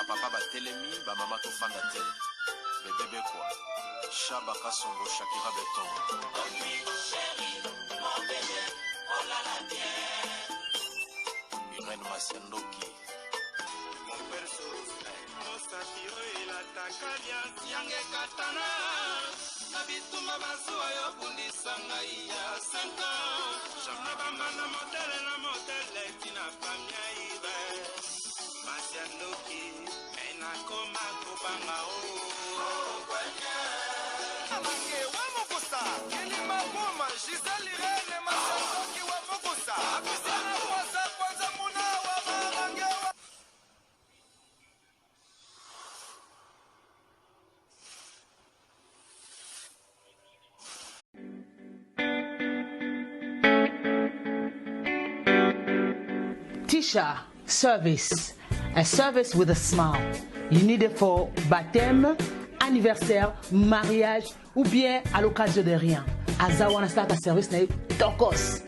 papa batelemi bamama tofanda te bebebe kwa Shabaka Songo Shakira Beton Irene Masiandoki Yange katana na bituma bazuwa yo bundisa ngai ya 5 ans jamna bamana modele tina pamia ibe Masiandoki ena koma kubanga o kwanya Amange wa mokosa kilima goma Giselle Irene Masiandoki wa mokosa akusana kwanza muna wa mamange wa Tisha service, a service with a smile. You need it for baptême, anniversaire, mariage ou bien à l'occasion de rien. Azawana start a service na tokos.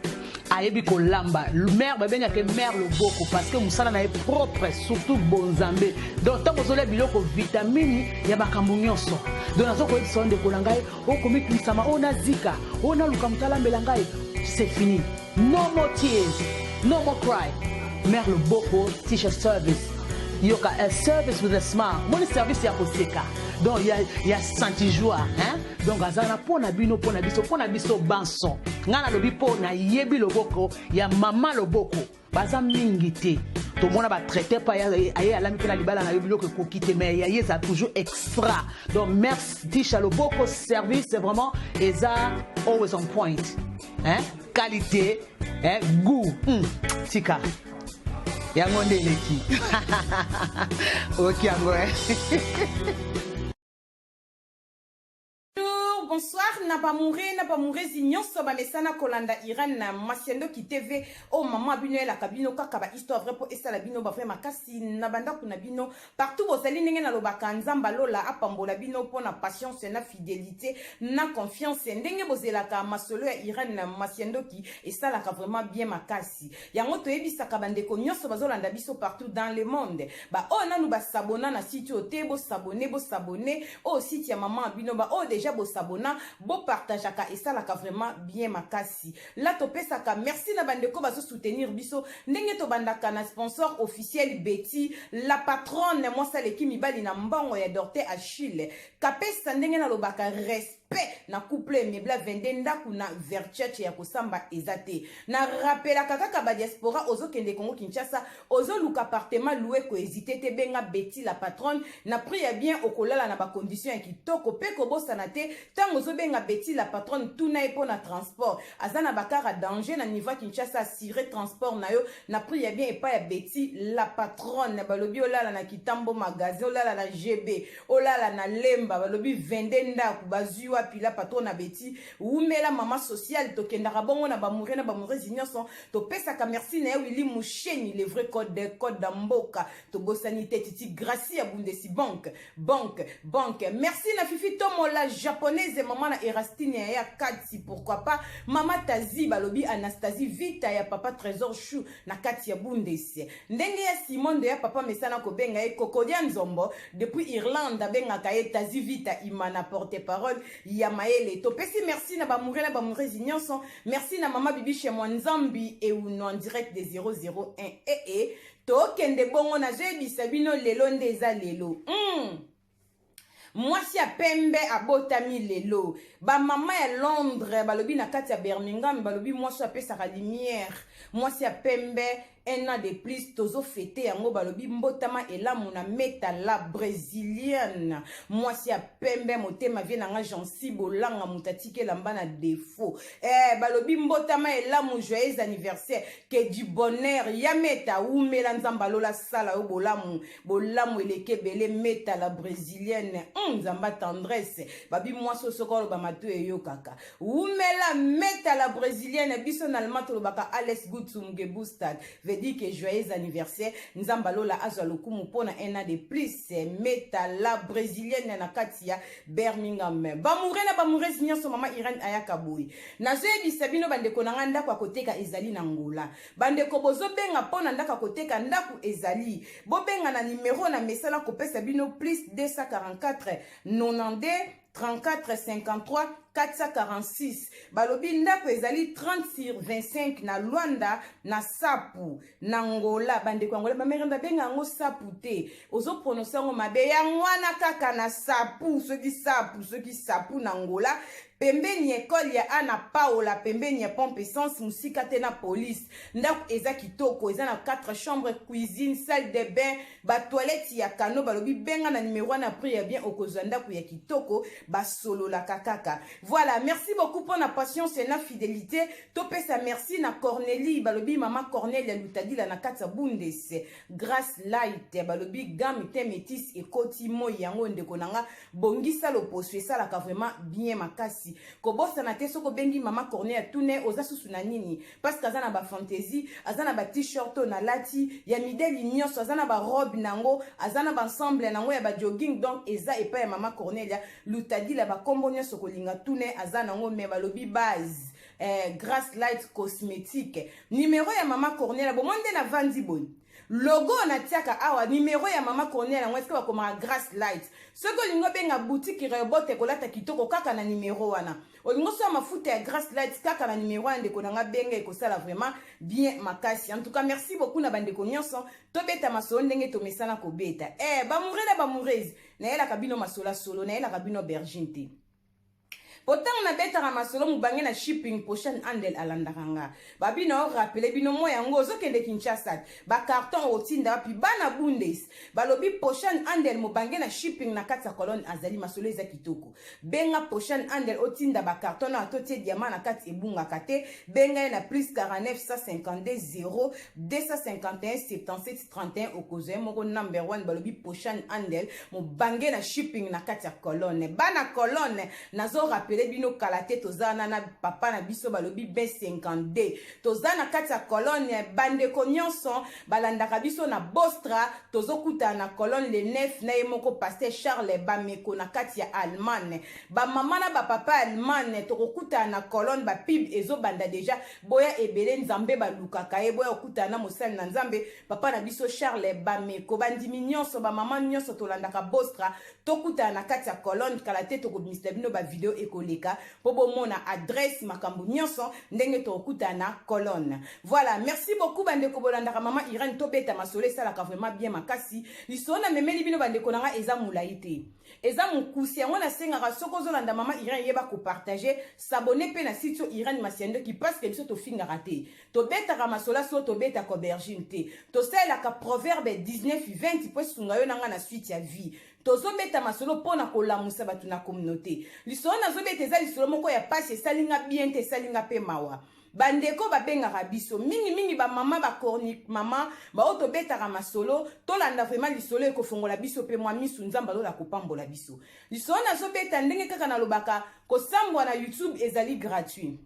Ayebi ko lamba, mère ben yake mère le boko parce que musala na propre surtout bonzambe. Donc tant que biloko vitamine ya bakambu nyonso. Donc nazo ko sonde ko langai o komi kisama ona zika, ona luka mutala melangai. C'est fini. No more tears, no more cry. Mère le boko Tisha service. Yoka a service with a smile. Mon service ya koseka. Donc il y a senti joie, hein? Donc azana pona biso banson. Ngana lobi pona yebi loboko ya mama loboko. Baza mingi te. To mona ba traiter pa ya ala mikela libala na yobilo ko kokite mais ya yesa toujours extra. Donc merci Tisha loboko service c'est vraiment eza always on point. Hein? Qualité, hein? Goût. Tika. Yango ndeleki. Ok yango. Bonsoir, n'a pas mourir, zignon, soba mesana kolanda Irene na Masiandoki TV, oh maman abino la cabino kaka ba histoire vrai pour esa la bino ba ma kasi na banda kuna bino partout vos alinenge na lobaka nzamba lola apambola bino pour na patience na fidélité na confiance ndenge bozelaka masolo ya Irene na Masiandoki esa la ka vraiment bien makasi yango to ebisa ka bandeko nyonso bazolanda biso partout dans le monde ba oh na nu ba sabona na site ote bo sabonner oh site ya maman abino ba oh déjà bo sabona bo partageaka et ça la vraiment bien makasi la topesaka merci na bandeko bazo soutenir biso ndenge to bandaka na sponsor officiel Betty la patronne moi ça leki mibali na mbongo ya Dorte Achille kapesa ndenge na lobaka respect na couple mebla vendenda kuna vercheche ya kosamba ezate na rappela kaka ba diaspora ozo kende Congo Kinshasa ozo luka appartement loué ko hésiter te benga Betty la patronne na prix ya bien okolala na ba condition ya kitoko pe ko bosana te tango zo benga Betty la patronne tout na epo na transport azana bakara danger na niveau Kinshasa assurer transport na yo na prix ya bien epa ya Betty la patronne balobi olala na Kitambo magasin olala na GB olala na Lemba balobi vendenda kubazua pila patron na Betty umela mama social to kendaka bongo na bamourir na bamourir nyonso to pesa ka merci na Willy Moucheni le vrai code d'amboka to bosanité titi Gracia Bundesi banque merci na Fifi Tomo la japonaise maman na Erastine ya Katsi pourquoi pas mama Tazi balobi Anastasie Vita ya papa Trésor Chou na Katsi ya Bundesi ndenge ya Simone de ya papa mesana ko benga e Kokodia Nzombo depuis Irlande benga ka Tazi Vita imana porte-parole ya maele to pesi merci na bamourir nyonso merci na mama bibi chez moi Nzambi et ou en direct des 001 et to kende bongo na jebisa bino lelo ndeza lelo Mwasi ya pembe abotami lelo ba mama ya Londres balobi na kati ya Birmingham balobi mwasi apesa ka lumière mwasi ya pembe un an de plus tozo fêté yango balobi mbotama elamu na meta la brésilienne mwasi ya pembe motema vie nanga Jansi bolanga mutatike lamba na défaut balobi mbotama elamu joyeux anniversaire que du bonheur ya meta umela nzamba lola sala o bolamu eleke bele meta la brésilienne nzamba tendresse babi mwasi sokolo ba matu eyo kaka umela meta la brésilienne biso na alma to baka Alex Gutsumge Boostad veut dire que joyeux anniversaire nzambalola azwa lokumu pona un an de plus meta la brésilienne na katia Birmingham bamurezi nyonso mama Irene ayaka boy nazoyebisa bino bandeko na nga ndako akoteka ezali na Ngola bandeko bozobenga pona ndako akoteka ndako ezali bobenga na numero na mesala kopesa bino plus 244 92 34 53 446 balobi ndako ezali 30/25 na Luanda na Sapu na Ngola bandeko Ngola bamerenda benga ngo Sapu te ozo prononcer ngo mabe ya ngwana kaka na Sapu soki Sapu na Ngola pembeni ekole ya Ana Paola pembeni ya pompe essence musika te na police ndako eza kitoko eza na 4 chambres cuisine salle de bain ba toilette ya kano balobi benga na numéro na prix ya bien okozwa ndako ya kitoko basolola kakaka. Voilà, merci beaucoup pour la patience et la fidélité. Topesa merci na Cornélie balobi mama Cornélie lutadi la na katsa bundes grâce light balobi gamme te métis et koti mo yango ndeko nanga bongisa lo poswe ça la vraiment bien makasi kobosa na te soko bengi mama Cornélie tune oza susu na nini parce que azana ba fantaisie azana ba t-shirt na lati ya mideli nyonso azana ba robe nango azana ba ensemble nango ya ba jogging donc eza epa ya mama Cornélie lutadi la ba kombo nyonso kolinga tune azana ngo me balobi base Grace Light cosmétique numéro ya mama Cornélie bo monde na vandi boy logo na tiaka awa numéro ya mama Cornélie ngo eske bakoma Grace Light soko lingo benga boutique rebote kolata kitoko kaka na numéro wana olingo so mafuta ya Grace Light kaka na numéro ande konanga benga ekosala vraiment bien makasi. En tout cas merci beaucoup na bandeko nyonso tobeta masolo ndenge to mesana ko beta bamurezi na yela kabino masola solo na yela kabino berginte Potang na beta ramasolo mubange na shipping potion andel alandaranga. Babino rappele bino moya ngozo kende Kinshasa. Ba carton otinda pi bana bundes. Balobi potion andel mubange na shipping na kati ya colonne azali masolo eza kitoko. Benga potion andel otinda ba carton na totie diamant na kati ebunga kate. Benga na plus 49 152 0 251 77 31 okoze moko number 1 balobi potion andel mubange na shipping na kati ya colonne. Bana colonne nazo rappele bino kalate tozana na papa na biso balobi B52 tozana kati ya colonne bandeko nyonso balandaka biso na Bostra tozokuta na colonne le 9 na yemoko pasteur Charles Bameko na kati ya Allemagne ba mama na ba papa Allemagne tokokuta na colonne ba pib ezo banda deja boya ebele nzambe balukaka ye boya okuta na mosali na nzambe papa na biso Charles Bameko bandimi nyonso ba mama nyonso tolandaka Bostra tokuta na kati ya colonne kalate tokobimisa bino ba video ekoleka pobo mona adresse makambu nyonso ndenge tokuta na colonne. Voilà, merci beaucoup bandeko bolandaka mama Irene tobeta masole sala ka vraiment bien makasi lisona memeli bino bandeko nanga eza mulaite eza mukusi yango na senga soko zolanda mama Irene yeba ko partager s'abonner pe na site Irene Masiendo qui passe que biso to finga raté tobeta ka masola so tobeta ko berginte to sala ka proverbe 19:20 po sunga yo nanga na suite ya vie tozobeta masolo pona kolamusa batu na communauté lisolo nazobeta eza lisolo moko ya pasi esalinga bien te esalinga pe mawa bandeko babengaka biso mingi ba mama ba cornique mama ba otobetaka masolo tolanda vraiment lisolo ekofongola biso pe mwa misu nzamba lola kopambola biso lisolo nazobeta ndenge kaka na lobaka kosambwa na YouTube ezali gratuit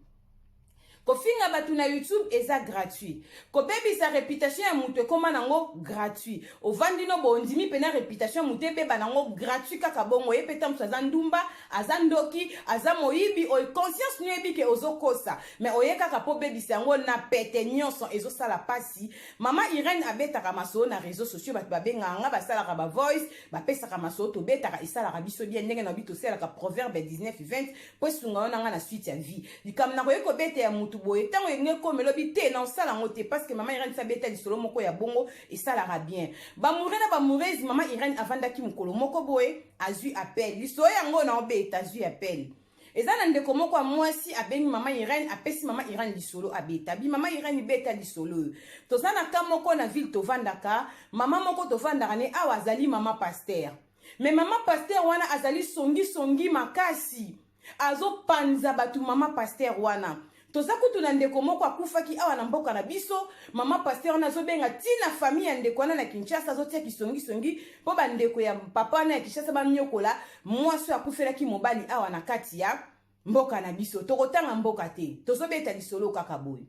kofinga batu na YouTube eza gratuit kobebi sa réputation ya mutu ekoma nango gratuit ovandi no bondimi pena réputation mutu ebeba nango gratuit kaka bongo yepeta mutu aza ndumba aza ndoki aza moyibi o conscience nyebi ke ozokosa mais oye kaka po bebisa yango na pete nyonso ezosala pasi mama Irene abetaka masolo na réseaux sociaux batu babenganga basalaka ba voice bapesaka masolo tobetaka esalaka biso bien ndenge na bito selaka proverbe 19:20 po sunga onanga na suite ya vie likamna koyeko bete ya mutu boye tango yenge ko melobi te na osala ngote parce que mama Irene sabeta lisolo moko ya bongo esalaka bien bamure na bamurezi mama Irene avandaki mukolo moko boye azui appel lisolo yango na obeta azui appel ezana ndeko moko mwasi abengi mama Irene apesi mama Irene lisolo abeta bi mama Irene beta lisolo tozana ka moko na ville tovandaka mama moko tovandaka ne awa azali mama pasteur mais mama pasteur wana azali songi makasi azo panza batu mama pasteur wana tozakutu na ndeko moko akufaki awa na mboka na biso mama pasteur na zobenga tina famille ya ndeko wana na Kinshasa zotia kisongi po ba ndeko ya papa na Kinshasa ba nyokola mwaso akufelaki mobali awa na kati ya mboka na biso tokotanga mboka te tozobeta lisolo kaka boy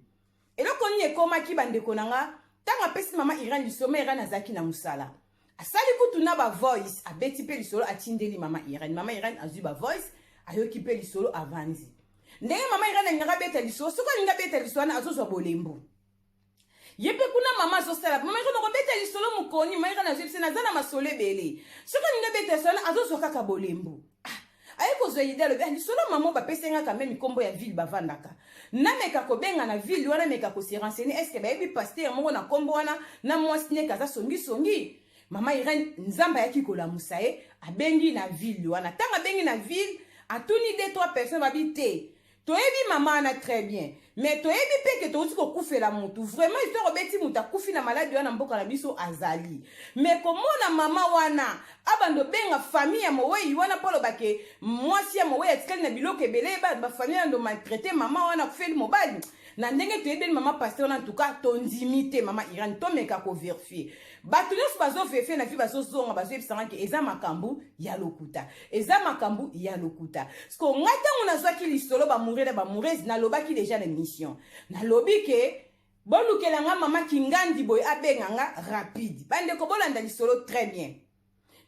eloko nini ekomaki ba ndeko nanga tanga pesi mama Irène lisolo Irène azaki na musala asali kutu na ba voice abeti pe lisolo atindeli mama Irène azui ba voice ayoki pe lisolo avandi ndenge mama Irène ngaka beta lisolo soko ninga beta lisolo na azozwa bolembo yepe kuna mama azosala mama Irène ko beta lisolo mukoni mama Irène azui na zana masole bele soko ninga beta lisolo azozwa kaka bolembo ayeko zo idelo bien lisolo mama ba pesenga quand même kombo ya ville bavandaka nameka ko benga na ville wana meka ko se renseigner est-ce que ba yebi pasteur mongo na kombo wana na mwasi ne kaza songi mama Irène nzamba yaki kola musae abengi na ville wana tanga bengi na ville atuni 2-3 personnes babité toyebi mama na très bien mais toyebi pe que to ko kufela mutu vraiment histoire obeti muta kufi na maladi wana mboka na biso azali mais komona mama wana abando benga famille ya mowe wana polo bake mwasi ya mowe atikali na biloko ebele ba famille ndo maltraiter mama wana kufeli mobali na ndenge toyebi mama pasteur en tout cas tondimité mama Irène to meka ko vérifier batu nyonso bazo vérifier na vie bazo zonga bazo yebisanga ke eza makambu ya lokuta sko ngata ngona zwaki lisolo ba mourir na lobaki déjà na mission na lobi ke bolukela nga mama kingandi boy abenganga rapide bande ko bolanda lisolo très bien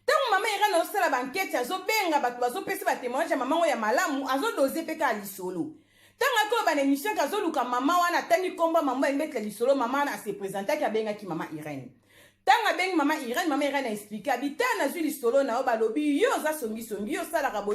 tant mama Irène osala banquete azo benga batu bazo pesa ba témoignage ya mama ngo ya malamu azo doser peka lisolo tanga ko ba émission kazo luka mama wana tani komba mama emetla lisolo mama na se présenter ka benga ki mama Irène tanga bengi mama Irène a expliqué habita na zuli solo na ba lobi yo za songi yo sala rabo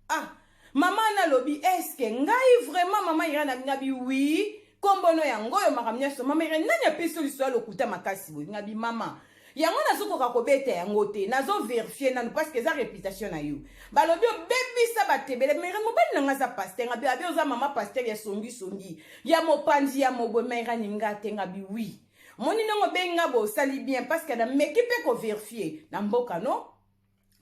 ah mama na lobi est-ce que ngai vraiment mama Irène ngabi oui kombono yango yo makamnya so mama Irène nanya peso lisolo lokuta makasi bo ngabi mama yango nazo ko beta yango te nazo vérifier nanu parce que za réputation na yo ba lobi baby sa batebele mais mobali nanga za pasteur ngabi abi oza mama pasteur ya songi ya mopanzi ya mobo Irène ngate ngabi oui moni nongo benga bo sali bien parce que na mekipe ko vérifier na mboka no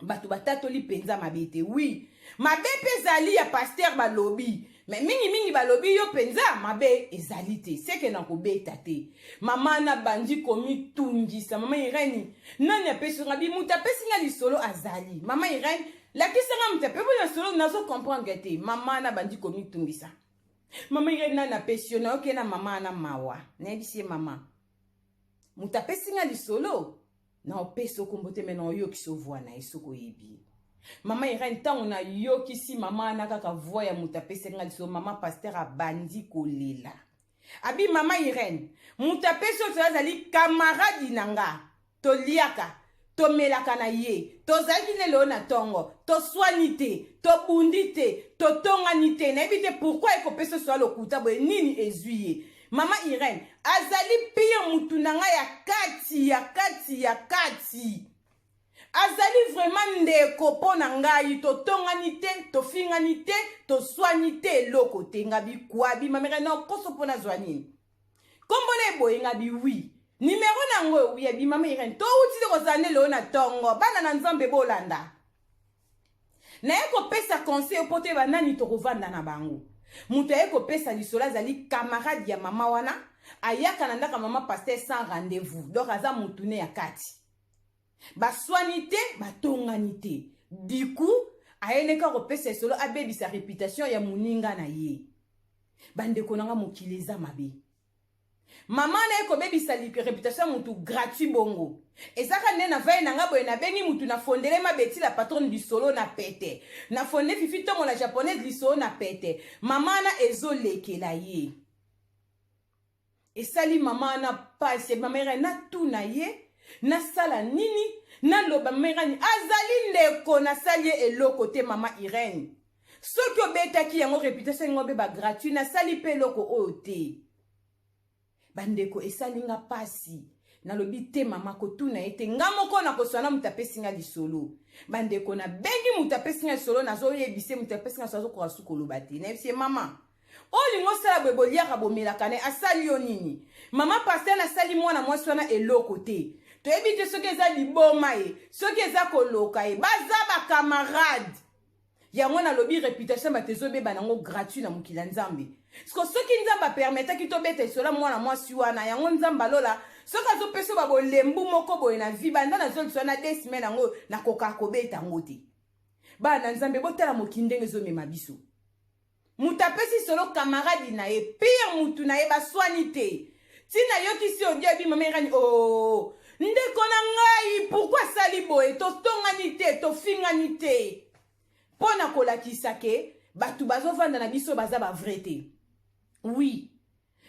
batu batatoli penza mabete oui mabe pezali ya pasteur balobi mais mingi balobi yo penza mabe ezali te c'est que na ko beta te mama na bandi komi tungisa mama Irène nani apeso ngabi muta pesinga lisolo azali mama Irène la kisanga mutape bo na solo nazo comprendre te mama na bandi komi tungisa mama Irène na pesio na ok na mama na mawa na bisie mama mutapesinga lisolo na opeso kombote mena oyoki so voix na esoko yebi mama Irène tango na yoki si mama na kaka voix ya mutapesinga lisolo mama pasteur abandi kolela abi mama Irène mutapeso tozali camarade nanga toliaka tomelaka na ye tozali lelo na tongo to soignité to bundité to tonganité na ebite pourquoi ekopeso so lokuta boye nini ezuye mama Irène azali pire mutu nanga ya kati azali vraiment ndeko pona ngai to tonganité to finganité to soignité loko te ngabi kwabi mama Irène no koso pona zwani kombone boye ngabi oui numéro nango oui abi mama Irène to uti ko zanelo na tongo bana na nzambe bolanda na eko pesa conseil pote banani to kovanda na bango mutu ayeko pesa lisolo azali camarade ya mama wana ayaka na ndaka mama pasteur sans rendez-vous donc aza mutu ne ya kati baswanité batonganité du coup ayeneka kopesa lisolo abebisa réputation ya muninga na ye bandeko nanga mokili eza mabe mama na eko bebisa réputation mutu gratuit bongo ezaka nde na vaye nanga boye na bengi mutu na fondele mabeti la patronne lisolo na pete na fonde fifi tomo la japonaise lisolo na pete mama na ezolekela ye esali mama na pasi mama Irène na tuna ye na sala nini na loba mama Irène azali ndeko na sali eloko te mama Irène soki obetaki yango réputation ngobe ba gratuit na sali pe eloko oyo te bandeko esalinga pasi na lobi te mama kotuna ete ngamoko na koswana mutapesinga lisolo bandeko na bengi mutapesinga lisolo na zo yebise mutapesinga so ko asukolo bati na ebise mama olingo sala beboliaka bomelaka ne asali yo nini mama pasteur na sali mwana mwasi wana eloko te toyebi te soki eza liboma ye soki eza koloka ye baza ba camarade yango na lobi réputation batezobeba nango gratuit na mokila nzambe soki nzamba permetaki tobeta isola mwana mwasi wana yango nzamba lola soki azopesa babolembu moko boye na vi banda nazoliswa na 2 semaines yango nakoka kobeta yango te bana nzambe botala mokili ndenge ezomema biso mutu apesi solo camarade na ye pire mutu na ye baswani te tina yoki si ondi abi mama irani oh ndeko na ngai pourquoi sali boye totongani te tofingani te pona kolakisa ke batu bazovanda na biso baza bavrai te oui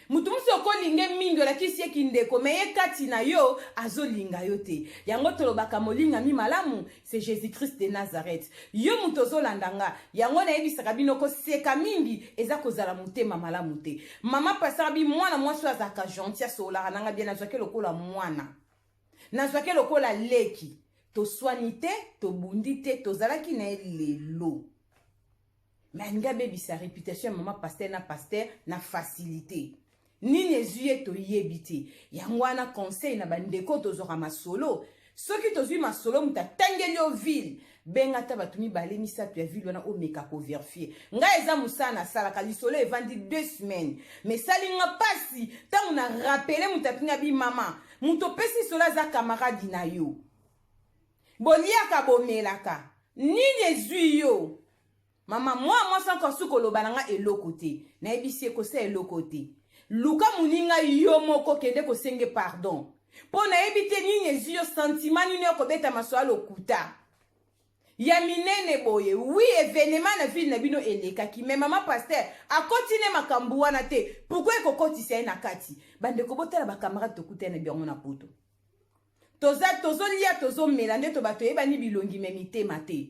mutu musi okolinge mingi olakisi ye kindeko me ye kati na yo azolinga yo te yango tolobaka molingami malamu c'est Jésus-Christ de Nazareth yo mutu ozolanda nga yango nayebisaka bino koseka mingi eza kozala motema malamu te mama pasaka bi mwana mwasi oyo azalaka gentil asolaka nanga bien nazwaki lokola mwana nazwaki lokola leki toswani te tobundi te tozalaki na ye lelo me alingi abebisa réputation ya mama paster na facilité nini ezwi ye toyebi te yango wana conseil na bandeko tozwaka masolo soki tozwi masolo mutu atangeli yo ville benga ata bato mibale misato ya ville wana omeka koverifie ngai eza mosala nasalaka lisolo evandi 2 semaines me salinga pasi ntango na rapele mutu apinga bimama mutu opesi solo aza kamaradi na yo boliaka bomelaka nini ezwi yo mama mwasi ankosu koloba na nga eloko te nayebisi ekosa eloko te luka muninga yo moko kende kosenge pardon mpo nayebi te nini ezwi yo sentiment nini okobeta maso ya lokuta ya minene boye wi evenema na ville na bino elekaki me mama paster akotine makambo wana te pourkui ekokotisa ye na kati bandeko botala bakamarade tokuta ye na biango na poto tozolia tozomela nde to bato yebani bilongi me mitema te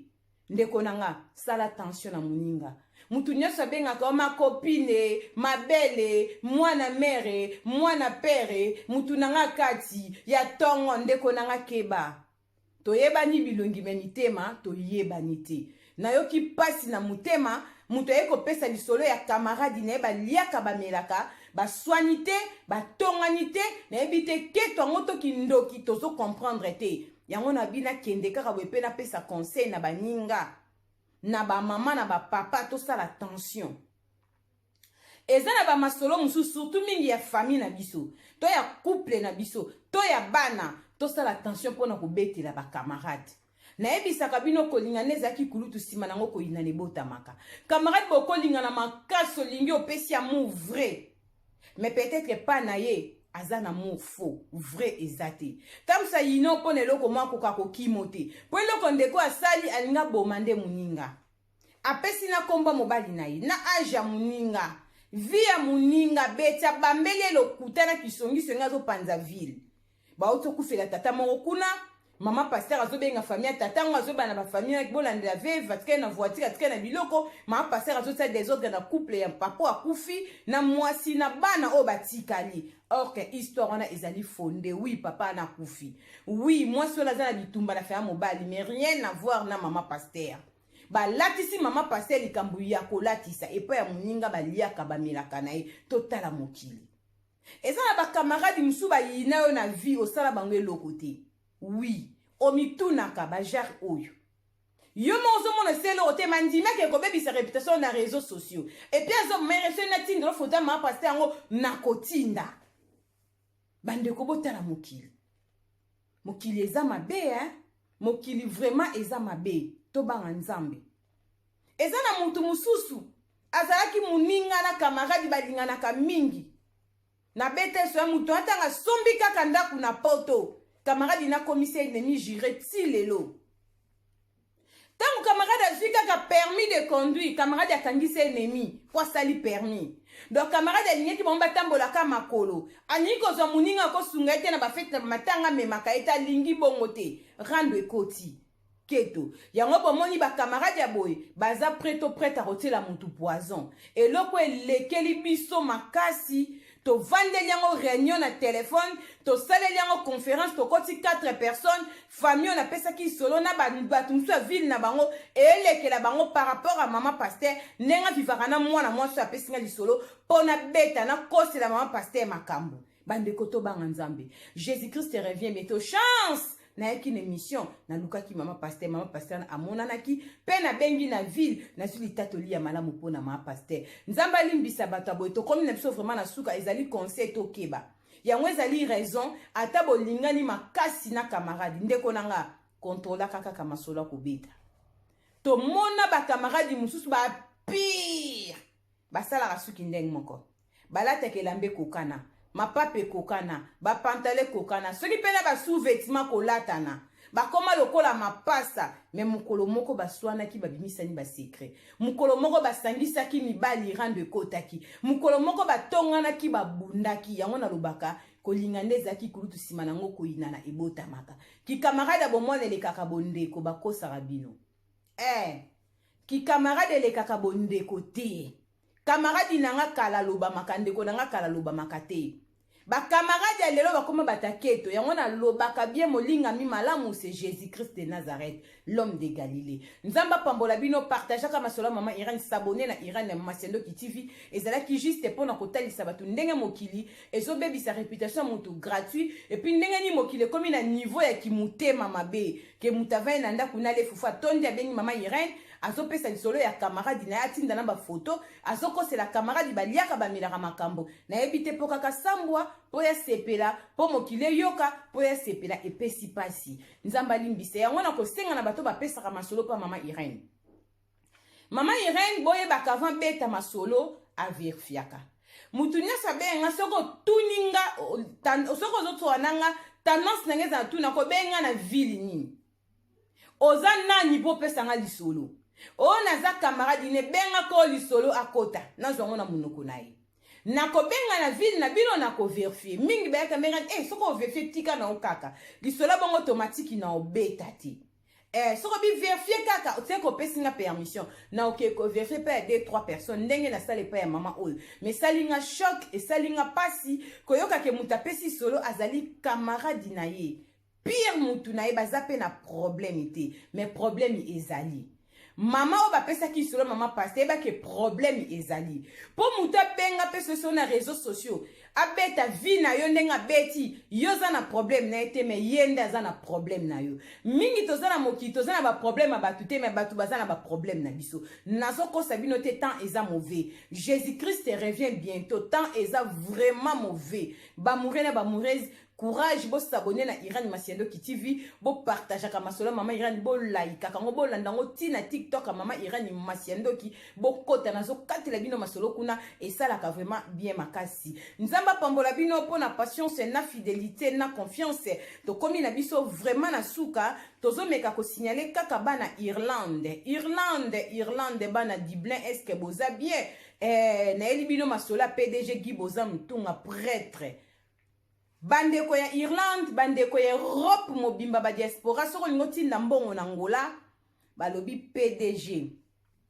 ndeko nanga sala tension na muninga mutu nyonso abengaka makopine mabele mwana mere mwana pere mutu nanga kati ya tongo ndeko nanga keba toyebani bilongi me mitema toyebani te nayoki pasi na mutema mutu aye kopesa lisolo ya kamaradi na ye baliaka bamelaka baswani te batongani te nayebi te keto yango toki ndoki tozokomprendre te yango na bina kende kaka boye mpe napesa conseil na baninga na bamama na bapapa tosala tension eza na bamasolo mosusu surtout mingi ya famille na biso to ya couple na biso to ya bana tosala tension mpona kobetela bakamarade nayebisaka bino kolingana ezalaki kulutu nsima nango koyina ebotamaka kamarade bokolingana makasi olingi opesi amour vrai mais peut-être pas na ye aza na amour faux vrai eza te tamusa yino mpona eloko mwa akoka kokimo te mpo eloko ndeko asali alinga boma nde moninga apesi na komba mobali na ye na age ya moninga vi ya moninga beti abambeli elokuta na kisongiso nga azopanza ville bauti okufela tata moko kuna mama paster azobenga famille ya tata ngo azobana bafamille bolandela veve atikali na voiture atikali na biloko mama paster azosala desordre na couple ya papa akufi na mwasi na bana oyo batikali or que histoire wana ezali fonde oui papa anakufi oui mwasi oyo aza na bitumba na faya mobali mais rien à voir na mama paster balatisi mama paster likambo ya kolatisa epa ya moninga baliaka bamelaka na ye totala mokili eza na bakamaradi mosusu bayina yo na vie osala bango eloko te oui omitunaka bajare oyo yo mo ozomona se eloko te mandimaki ekobebisa réputation na réseaux sociaux epuis azomereso natinda ofoto ya mama paster yango nakotinda bandeko botala mokili mokili eza mabe mokili vraiment eza mabe tobanga nzambe eza na mutu mosusu azalaki moninga na kamaradi balinganaka mingi na beteso ya mutu atanga sombi kaka ndaku na poto kamaradi nakomisa ennemi jure ti lelo ntango kamaradi azwi kaka permis de conduire kamaradi akangisa ennemi po asali permis donc kamaradi alingaki bango batambolaka makolo alingi kozwa moninga akosunga ye te na bafete na matanga amemaka ye te alingi bongo te rando ekoti keto yango bomoni bakamaradi ya boye baza preto prete akotiela mutu poison eloko elekeli biso makasi tovandeli yango réunion na telefone tosaleli yango conférence tokoti 4 personnes famille on apesaki solo na bato mosusu ya ville na bango elekela bango par rapport à mama paster ndenge vivaka na mwana mwasi apesinga lisolo mpona beta na kosela mama paster makambo bandeko tobanga nzambe Jésus-Christ revient bientôt chance nayaki na émission nalukaki mama paster amonanaki mpe nabengi na ville nazwi litatoli ya malamu mpona mama paster nzambe alimbisa bato aboye tokomi na biso vraiment na suka ezali conseil tokeba yango ezali raison ata bolingani makasi na kamaradi ndeko nanga kontrolaka kaka masolo akobeta tomona bakamaradi mosusu bapire basalaka suki ndenge moko balataka elamba ekokana mapape kokana bapantale kokana soki mpe na basous-vêtement kolatana bakoma lokola mapasa me mokolo moko baswanaki babimisani basekret mokolo moko basangisaki mibali rando ekotaki mokolo moko batonganaki babundaki yango nalobaka kolinga nde ezalaki kulutu nsima nango koyinana ebotamaka kikamarade ya bomwana elekaka bondeko bakosaka bino kikamarade elekaka bondeko te kamaradi nanga kala lobamaka ndeko nanga kala lobamaka te bakamarade ya lelo bakoma bataketo yango nalobaka bien molingami malamu c'est Jésus-Christ de Nazareth l'homme de Galilée nzamba pambola bino partageaka masolo mama Irène s'abonner na Irène Masiandoki TV ezalaki juste mpona kotalisa bato ndenge mokili ezobebisa réputation ya moto gratuit et puis ndenge ni mokili ekomi na niveau ya kimutema mabe ke mutu avai na ndako na lefufu atondi abengi mama Irène azopesa lisolo ya camarade na atinda na bafoto azokosela camarade baliaka bamelaka makambo nayebi te mpo kaka sambwa mpo ya sepela mpo mokili yoka mpo ya sepela epesi pasi nzamba limbisa yango na kosenga na bato bapesaka masolo mpa mama Irène boyebaka avant beta masolo averifiaka mutu nyonso abenga soko tuninga soko ozotwananga tendance nange eza na tuna kobenga na ville nini oza nani mpo pesanga lisolo oyo naza camarade ne benga ko lisolo akota nazwango na monoko na ye nakobenga na ville na bino nakoverifie mingi bayaka menga soko overifie tika na okaka lisolo bongo automatique na obeta te soko bi verifie kaka te kopesi nga permission na oke ko verifie pa 2-3 personnes ndenge na sale pa ya mama oyo mais salinga choc et salinga pasi koyoka ke muta pesi solo azali camarade na ye pire mutu na ye baza pe na problème te mais problème ezali mama o bapesaki solo mama pasi eyebaki problème ezali po mutu abenga mpe soso na réseaux sociaux abeta vi na yo ndenge abeti yo oza na problème na ye te me ye nde aza na problème na yo mingi toza na mokili toza na baproblème ya bato te me bato baza na baproblème na biso nazokosa bino te temps eza mauvais Jésus-Christ revient bientôt temps eza vraiment mauvais bamoure na bamoureuse courage bo s'abonner na Irène Masiandoki TV bo partager ka masolo mama Irène bo like kango bo landa ngo tina TikTok mama Irène Masiandoki bo kota nazo katela bino masolo kuna et ça la vraiment bien makasi nzamba pambola bino pona patience na fidélité na confiance to komi na biso vraiment na suka tozo meka ko signaler kaka bana Irlande bana Dublin est-ce que boza bien na elibino masola PDG Guy Boza Mtunga prêtre bandeko ya Irlande bandeko ya Europe mobimba ba diaspora soko ngoti na mbongo na Angola balobi PDG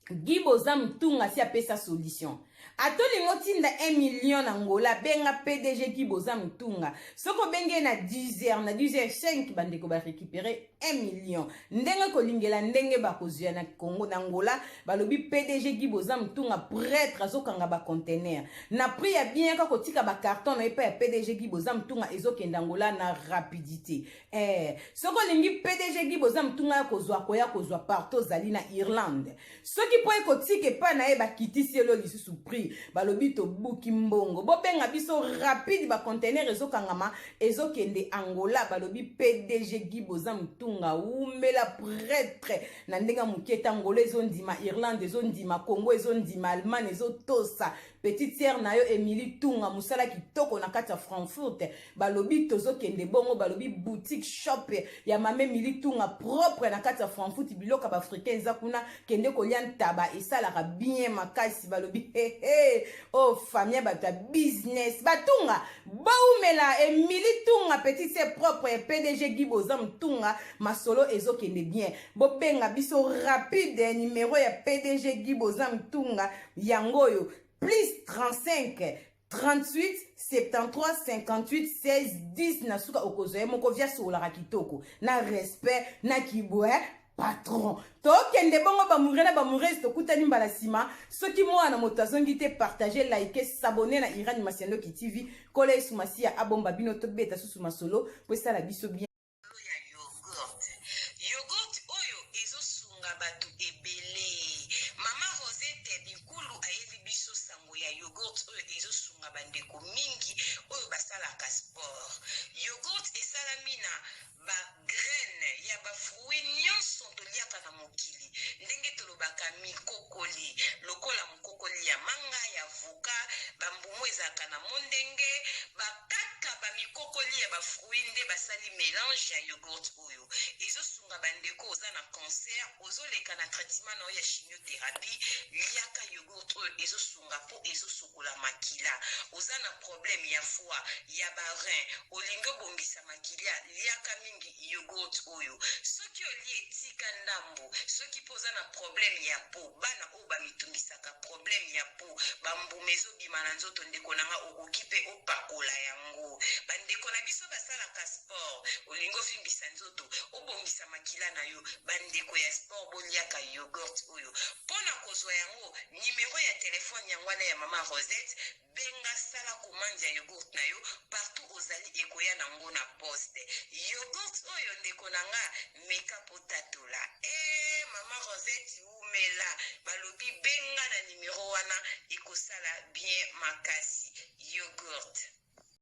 Guy Boza Mtunga si apesa solution atoli ngoti nda 1 million na Angola benga PDG Guy Boza Mtunga soko benge na 10h na 10h5 bandeko ba récupérer 1 million ndenge kolingela ndenge bakozwa na Congo na Angola balobi PDG Guy Boza Mtunga prêtre azokanga ba conteneur na prix ya bien ka kotika ba carton na epa ya PDG Guy Boza Mtunga ezokenda Angola na rapidité soko lingi PDG Guy Boza Mtunga kozwa partout zali na Irlande soki po ekotike pa na e bakitisi elo lisusu prix balobi to buki mbongo bobenga biso rapide ba conteneur ezokangama ezokende Angola balobi PDG Guy Boza Mtunga umela prêtre na ndenga muketa Angola ezondima Irlande ezondima Congo ezondima Allemagne ezotosa petite sœur na yo Emily Tunga musala kitoko na kati ya Frankfurt balobi tozokende bongo balobi boutique shop ya mame Emily Tunga propre na kati ya Frankfurt biloka ba africain za kuna kende kolia ntaba esalaka bien makasi balobi oh famille bata business batunga baumela Emily Tunga petite sœur propre ya PDG Guy Boza Mtunga masolo ezokende bien bobenga biso rapide numéro ya PDG Guy Boza Mtunga yangoyo plus 35 38 73 58 16 10 na suka okozoye moko via sola kitoko na respect na kibwe patron tokende bongo bamourese tokutani mbala sima soki mwana moto azongi te partager like s'abonner na Irène Masiandoki TV kola esumasi ya abomba bino tobeta susu masolo po esala biso bien yogurt oyo ezosunga bato ebele mama Rosette bikulu ayebi biso sango ya yogurt oyo ezosunga bandeko mingi oyo basalaka sport yogurt esalami na ba graine ya ba fruit nyonso toliaka na mokili ndenge tolobaka mikokoli lokola mokokoli ya manga ya avocat bambumu ezalaka na mondenge ba basali ya bafruit nde basali mélange ya yogurt oyo ezosunga bandeko oza na cancer ozoleka na traitement na oyo ya chimiothérapie liaka yogurt oyo ezosunga mpo ezosokola makila oza na problème ya foie ya barein olingi obongisa makila liaka mingi yogurt oyo soki olie etika ndambo soki mpo oza na problème ya po bana oyo bamitungisaka problème ya po bambuma ezobima na nzoto ndeko nanga okoki mpe opakola yango bandeko na biso basalaka sport olingi ofimbisa nzoto obongisa makila na yo bandeko ya sport boliaka yogurt oyo mpo na kozwa yango nimero ya telefone yango wana ya mama Rosette benga sala komande ya yogurt na yo partout ozali ekoya nango na poste yogurt oyo ndeko nanga meka potatola mama Rosette umela balobi benga na nimero wana ekosala bien makasi yogurt